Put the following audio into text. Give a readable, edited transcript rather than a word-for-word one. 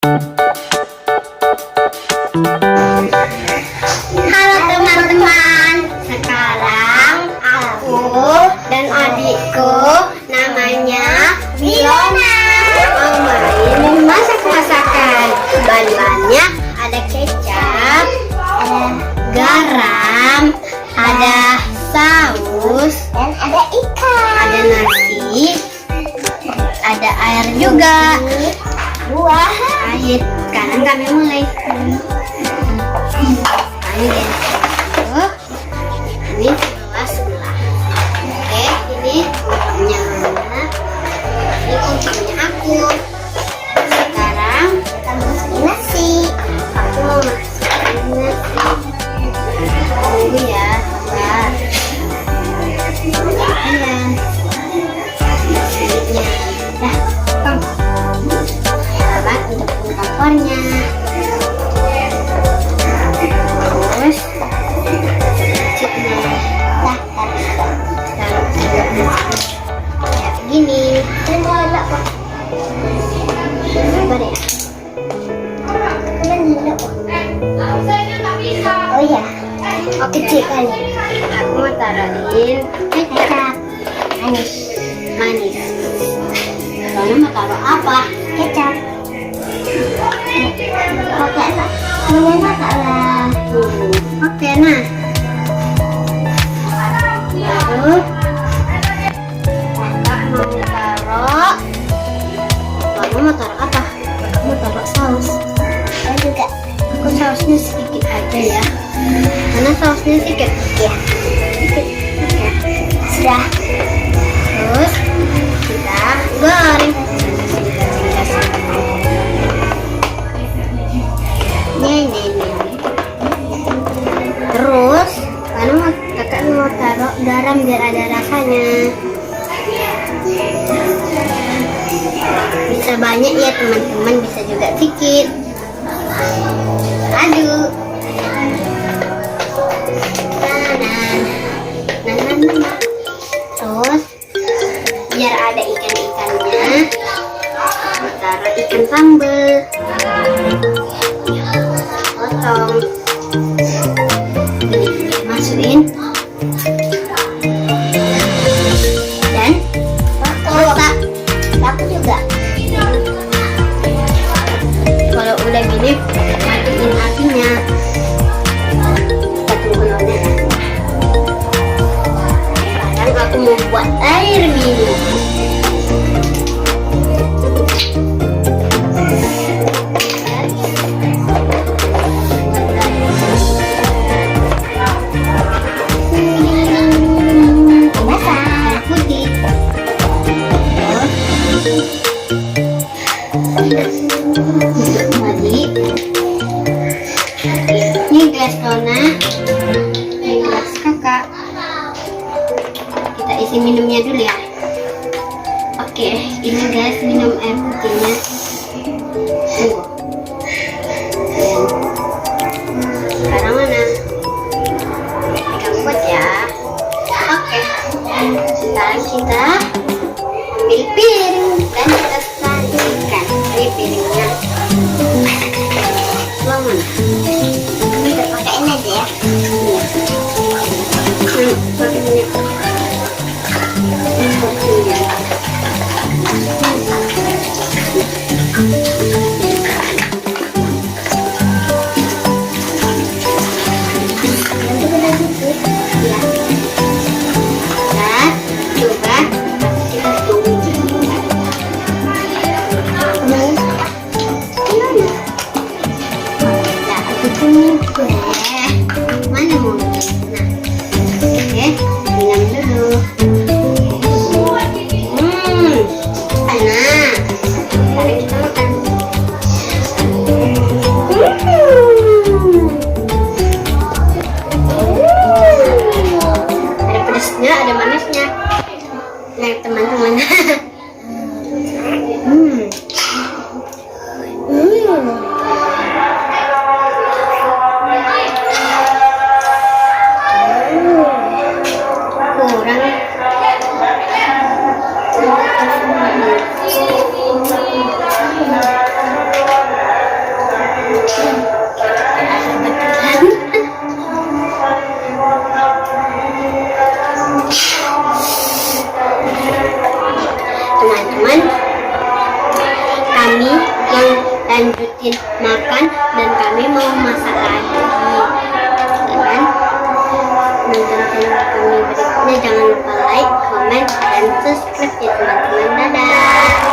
Halo teman-teman, sekarang aku dan adikku namanya Wilona mau main masak-masakan. Bahan-bahannya ada kecap, ada garam, ada saus, dan ada ikan, ada nasi, ada air juga. Buah air. Sekarang kami mulai. Ini sebelah. Oke, ini kuncinya mana? Ini kuncinya aku. Sekarang kita masukin nasi. Aku mau masukin nasi. Tunggu ya, sabar. Iya. Nasinya. Dah, kom. Sabar untuk kompornya. Terus kayak begini. Sabar ya. Oh ya. Oke kan. Aku mau taruhin kecap. Manis. Lalu mau taruh apa? Kecap. Oke lah. Oke nah. Lalu kakak mau taruh apa? Mau taruh saus. Saya juga. Aku sausnya sedikit aja ya. Karena sausnya sedikit. Ya. Sedikit. Oke. Sudah. Terus kita goreng. Terus kakak mau taruh garam biar ada rasanya. Bisa banyak ya teman-teman, bisa juga sedikit. Aduk. Terus biar ada ikan-ikannya, taruh ikan sambal. Potong. Masukin. Dan masak. Aku juga. Kalau udah gini, matiin apinya. Kita tunggu lama. Sekarang aku mau buat air minum. Ini gelas Rona, ini gelas kakak. Kita isi minumnya dulu ya. Oke, ini guys minum air putihnya. Tunggu. Sekarang mana? Pegang kuat ya. Oke. Sekarang kita ambil piring dan kita sajikan. Ini piringnya. Tuang mana? Kita pakaiin aja ya. Pakai minyak. lanjutin makan dan kami mau masak lagi. Dan nonton channel kami berikutnya, jangan lupa like, comment, dan subscribe ya teman-teman. Dadah.